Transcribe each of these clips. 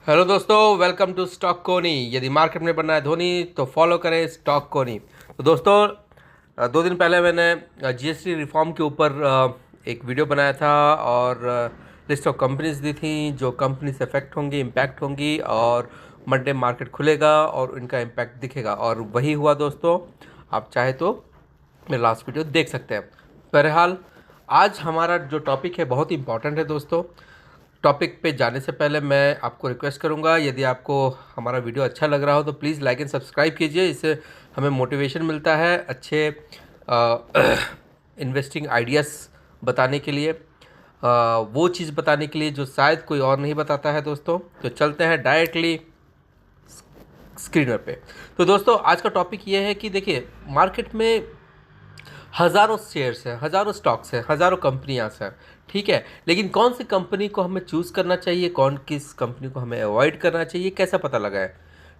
Hello दोस्तों, welcome to stock कोनी। यदि मार्केट में बनना है धोनी तो फॉलो करें स्टॉक कोनी। तो दोस्तों, 2 दिन पहले मैंने जीएसटी रिफॉर्म के ऊपर एक वीडियो बनाया था और लिस्ट ऑफ कंपनीज दी थी जो कंपनीज अफेक्ट होंगी, इम्पैक्ट होंगी और मंडे मार्केट खुलेगा और उनका इम्पैक्ट दिखेगा। और वही हुआ दोस्तों। आप चाहे तो मेरा लास्ट वीडियो देख सकते हैं। बहरहाल, आज हमारा जो टॉपिक है बहुत ही इंपॉर्टेंट है दोस्तों। टॉपिक पे जाने से पहले मैं आपको रिक्वेस्ट करूंगा, यदि आपको हमारा वीडियो अच्छा लग रहा हो तो प्लीज़ लाइक एंड सब्सक्राइब कीजिए। इससे हमें मोटिवेशन मिलता है अच्छे इन्वेस्टिंग आइडियाज़ बताने के लिए, वो चीज़ बताने के लिए जो शायद कोई और नहीं बताता है दोस्तों। तो चलते हैं डायरेक्टली स्क्रीनर पे। तो दोस्तों, आज का टॉपिक ये है कि देखिए, मार्केट में हज़ारों शेयर्स हैं, हज़ारों स्टॉक्स हैं, हज़ारों कंपनियां हैं, ठीक है। लेकिन कौन सी कंपनी को हमें चूज़ करना चाहिए, कौन किस कंपनी को हमें अवॉइड करना चाहिए, कैसा पता लगाए,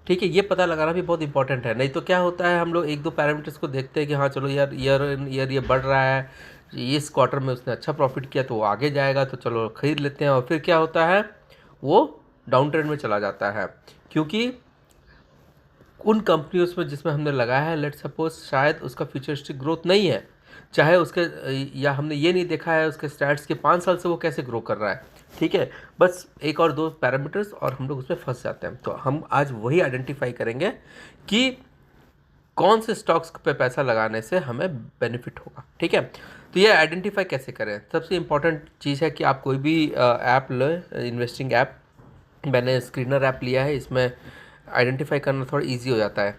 ठीक है। ये पता लगाना भी बहुत इंपॉर्टेंट है। नहीं तो क्या होता है, हम लोग एक दो पैरामीटर्स को देखते हैं कि हाँ चलो यार, ईयर इन ईयर ये बढ़ रहा है, इस क्वार्टर में उसने अच्छा प्रॉफिट किया तो वो आगे जाएगा तो चलो खरीद लेते हैं। और फिर क्या होता है, वो डाउन ट्रेंड में चला जाता है, क्योंकि उन कंपनियों में जिसमें हमने लगाया है, लेट सपोज शायद उसका फ्यूचरिस्टिक ग्रोथ नहीं है, चाहे उसके या हमने ये नहीं देखा है उसके स्टैट्स के 5 साल से वो कैसे ग्रो कर रहा है, ठीक है। बस एक और दो पैरामीटर्स और हम लोग उसमें फंस जाते हैं। तो हम आज वही आइडेंटिफाई करेंगे कि कौन से स्टॉक्स पे पैसा लगाने से हमें बेनिफिट होगा, ठीक है। तो ये आइडेंटिफाई कैसे करें, सबसे इम्पॉर्टेंट चीज़ है कि आप कोई भी ऐप लें, इन्वेस्टिंग ऐप। मैंने स्क्रीनर ऐप लिया है, इसमें आइडेंटिफाई करना थोड़ा इजी हो जाता है,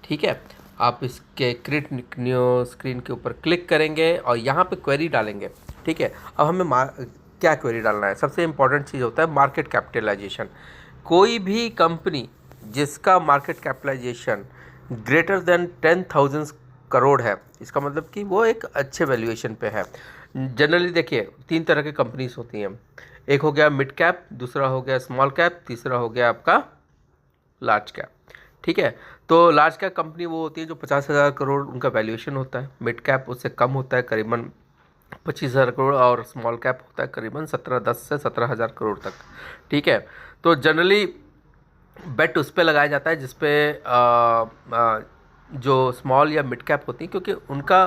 ठीक है। आप इसके क्रिएट न्यू स्क्रीन के ऊपर क्लिक करेंगे और यहाँ पे क्वेरी डालेंगे, ठीक है। अब हमें क्या क्वेरी डालना है, सबसे इम्पॉर्टेंट चीज़ होता है मार्केट कैपिटलाइजेशन। कोई भी कंपनी जिसका market capitalization greater than 10,000 crore है, इसका मतलब कि वो एक अच्छे वैल्यूएशन पे है। जनरली देखिए, 3 तरह की कंपनीज होती हैं। एक हो गया मिड कैप, दूसरा हो गया स्मॉल कैप, तीसरा हो गया आपका लार्ज कैप, ठीक है। तो लार्ज कैप कंपनी वो होती है जो 50,000 करोड़ उनका वैल्यूएशन होता है। मिड कैप उससे कम होता है, करीबन 25,000 करोड़, और स्मॉल कैप होता है करीबन 10 से 17,000 करोड़ तक, ठीक है। तो जनरली बेट उस पर लगाया जाता है जिसपे जो स्मॉल या मिड कैप होती है, क्योंकि उनका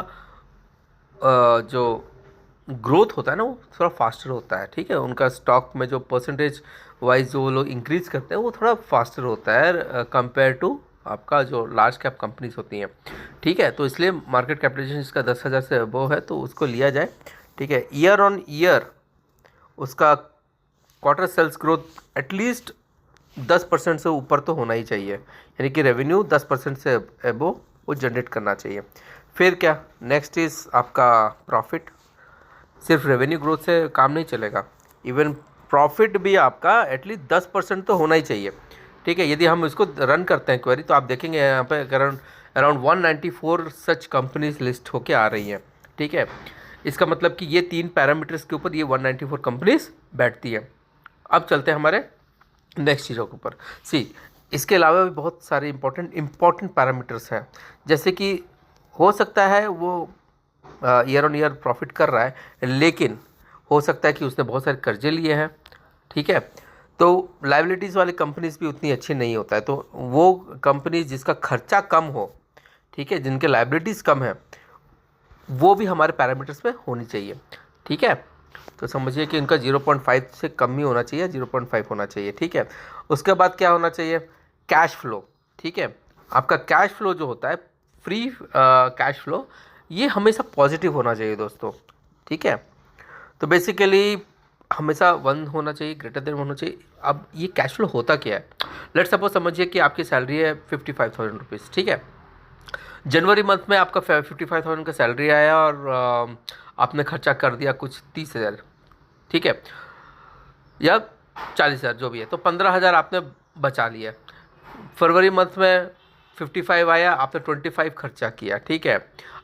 जो ग्रोथ होता है ना वो थोड़ा फास्टर होता है, ठीक है। उनका स्टॉक में जो परसेंटेज वाइज जो वो लोग इंक्रीज करते हैं वो थोड़ा फास्टर होता है कंपेयर टू आपका जो लार्ज कैप कंपनीज होती हैं, ठीक है। तो इसलिए मार्केट कैपिटलाइजेशन इसका 10,000 से अबव है तो उसको लिया जाए, ठीक है। ईयर ऑन ईयर उसका क्वार्टर सेल्स ग्रोथ एटलीस्ट 10% से ऊपर तो होना ही चाहिए, यानी कि रेवेन्यू 10% से अबव वो जनरेट करना चाहिए। फिर क्या नेक्स्ट इज़ आपका प्रॉफिट। सिर्फ रेवेन्यू ग्रोथ से काम नहीं चलेगा, इवन प्रॉफिट भी आपका एटलीस्ट 10% तो होना ही चाहिए, ठीक है। यदि हम इसको रन करते हैं क्वेरी तो आप देखेंगे यहाँ पे around around 194 such companies list होके आ रही हैं, ठीक है। इसका मतलब कि ये 3 पैरामीटर्स के ऊपर ये 194 कंपनीज बैठती है। अब चलते हैं हमारे नेक्स्ट चीज़ों के ऊपर। इसके अलावा भी बहुत सारे इंपॉर्टेंट पैरामीटर्स हैं, जैसे कि हो सकता है वो ईयर ऑन ईयर प्रॉफिट कर रहा है, लेकिन हो सकता है कि उसने बहुत सारे कर्जे लिए हैं, ठीक है। तो लाइबिलिटीज़ वाली कंपनीज भी उतनी अच्छी नहीं होता है, तो वो कंपनीज जिसका खर्चा कम हो, ठीक है, जिनके लाइबिलिटीज़ कम है, वो भी हमारे पैरामीटर्स में होनी चाहिए, ठीक है। तो समझिए कि इनका 0.5 से कम ही होना चाहिए, 0.5 होना चाहिए, ठीक है। उसके बाद क्या होना चाहिए, कैश फ्लो, ठीक है। आपका कैश फ्लो जो होता है, फ्री कैश फ्लो, ये हमेशा पॉजिटिव होना चाहिए दोस्तों, ठीक है। तो बेसिकली हमेशा 1 होना चाहिए, ग्रेटर देन 1 होना चाहिए। अब ये कैश फ्लो होता क्या है, लेट्स सपोज समझिए कि आपकी सैलरी है 55,000 रुपीज़, ठीक है। जनवरी मंथ में आपका 55,000 का सैलरी आया और आपने खर्चा कर दिया कुछ 30,000, ठीक है, या 40,000 जो भी है, तो 15,000 आपने बचा लिया। फरवरी मंथ में 55 आया, आपने 25 खर्चा किया, ठीक है,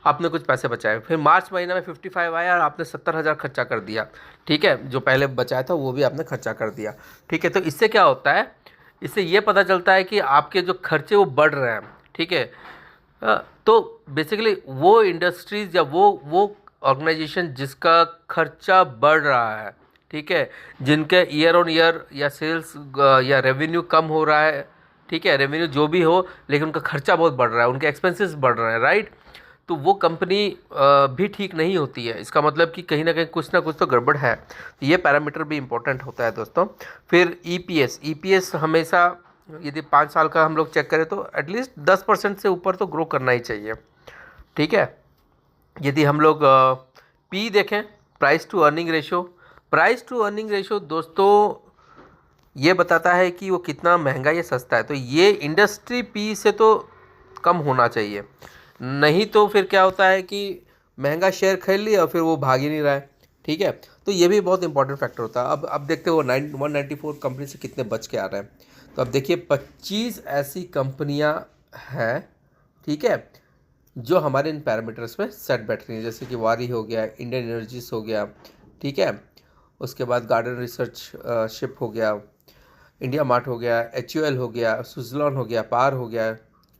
आपने कुछ पैसे बचाए। फिर मार्च महीना में 55 आया और आपने 70,000 खर्चा कर दिया, ठीक है। जो पहले बचाया था वो भी आपने खर्चा कर दिया, ठीक है। तो इससे क्या होता है, इससे ये पता चलता है कि आपके जो खर्चे वो बढ़ रहे हैं, ठीक है। तो बेसिकली वो इंडस्ट्रीज़ या वो ऑर्गेनाइजेशन जिसका खर्चा बढ़ रहा है, ठीक है, जिनके ईयर ऑन ईयर या सेल्स या रेवेन्यू कम हो रहा है, ठीक है, रेवेन्यू जो भी हो लेकिन उनका खर्चा बहुत बढ़ रहा है, उनके एक्सपेंसेस बढ़ रहे हैं, राइट। तो वो कंपनी भी ठीक नहीं होती है। इसका मतलब कि कहीं ना कहीं कुछ ना कुछ तो गड़बड़ है। तो ये पैरामीटर भी इम्पोर्टेंट होता है दोस्तों। फिर ईपीएस हमेशा, यदि 5 साल का हम लोग चेक करें तो एटलीस्ट 10% से ऊपर तो ग्रो करना ही चाहिए, ठीक है। यदि हम लोग पी देखें, price to earning ratio, price to earning ratio दोस्तों ये बताता है कि वो कितना महंगा या सस्ता है। तो ये इंडस्ट्री पी से तो कम होना चाहिए, नहीं तो फिर क्या होता है कि महंगा शेयर खरीद लिया और फिर वो भाग ही नहीं रहा है, ठीक है। तो ये भी बहुत इंपॉर्टेंट फैक्टर होता है। अब देखते हो 194 कंपनी से कितने बच के आ रहे हैं। तो अब देखिए 25 ऐसी कंपनियां हैं, ठीक है, जो हमारे इन पैरामीटर्स में सेट बैठ रही हैं, जैसे कि वारी हो गया, इंडियन एनर्जीज हो गया, ठीक है, उसके बाद गार्डन रिसर्च शिप हो गया, इंडिया मार्ट हो गया, HUL हो गया, सुजलॉन हो गया, पार हो गया,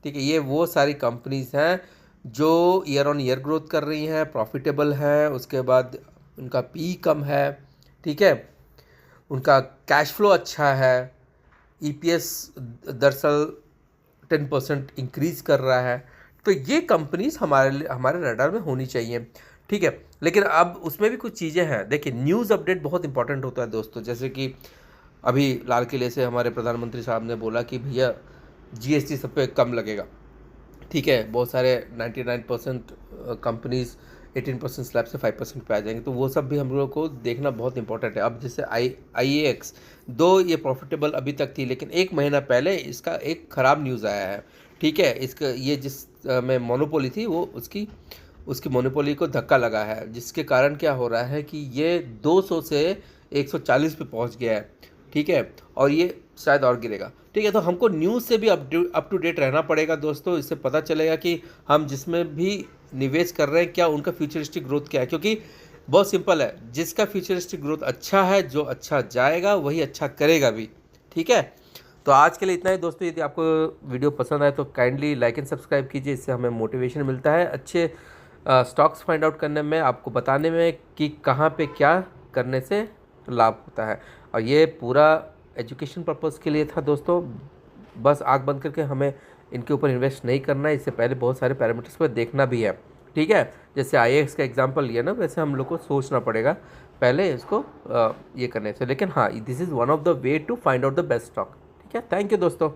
ठीक है। ये वो सारी कंपनीज हैं जो ईयर ऑन ईयर ग्रोथ कर रही हैं, प्रॉफिटेबल हैं, उसके बाद उनका पी कम है, ठीक है, उनका कैश फ्लो अच्छा है, EPS दरअसल 10% इंक्रीज़ कर रहा है। तो ये कंपनीज हमारे रडार में होनी चाहिए, ठीक है। लेकिन अब उसमें भी कुछ चीज़ें हैं। देखिए न्यूज़ अपडेट बहुत इंपॉर्टेंट होता है दोस्तों। जैसे कि अभी लाल किले से हमारे प्रधानमंत्री साहब ने बोला कि भैया GST सब पे कम लगेगा, ठीक है। बहुत सारे 99% कंपनीज 18% स्लैब से 5% पे आ जाएंगे। तो वो सब भी हम लोगों को देखना बहुत इंपॉर्टेंट है। अब जैसे IAX, दो ये प्रॉफिटेबल अभी तक थी, लेकिन 1 महीना पहले इसका एक ख़राब न्यूज़ आया है, ठीक है। इसका ये जिस में मोनोपोली थी वो उसकी मोनोपोली को धक्का लगा है, जिसके कारण क्या हो रहा है कि ये 200 से 140 पे पहुंच गया है, ठीक है, और ये शायद और गिरेगा, ठीक है। तो हमको न्यूज़ से भी अप टू डेट रहना पड़ेगा दोस्तों। इससे पता चलेगा कि हम जिसमें भी निवेश कर रहे हैं क्या उनका फ्यूचरिस्टिक ग्रोथ क्या है, क्योंकि बहुत सिंपल है, जिसका फ्यूचरिस्टिक ग्रोथ अच्छा है, जो अच्छा जाएगा वही अच्छा करेगा भी, ठीक है। तो आज के लिए इतना ही दोस्तों। यदि आपको वीडियो पसंद आए तो काइंडली लाइक एंड सब्सक्राइब कीजिए, इससे हमें मोटिवेशन मिलता है अच्छे स्टॉक्स फाइंड आउट करने में, आपको बताने में कि कहाँ पे क्या करने से लाभ होता है। और ये पूरा एजुकेशन पर्पज़ के लिए था दोस्तों। बस आँख बंद करके हमें इनके ऊपर इन्वेस्ट नहीं करना है, इससे पहले बहुत सारे पैरामीटर्स पर देखना भी है, ठीक है। जैसे IAX का एग्जांपल लिया ना, वैसे हम लोग को सोचना पड़ेगा पहले इसको ये करने से। लेकिन हाँ, this is one of the way to find out the best stock, ठीक है। थैंक यू दोस्तों।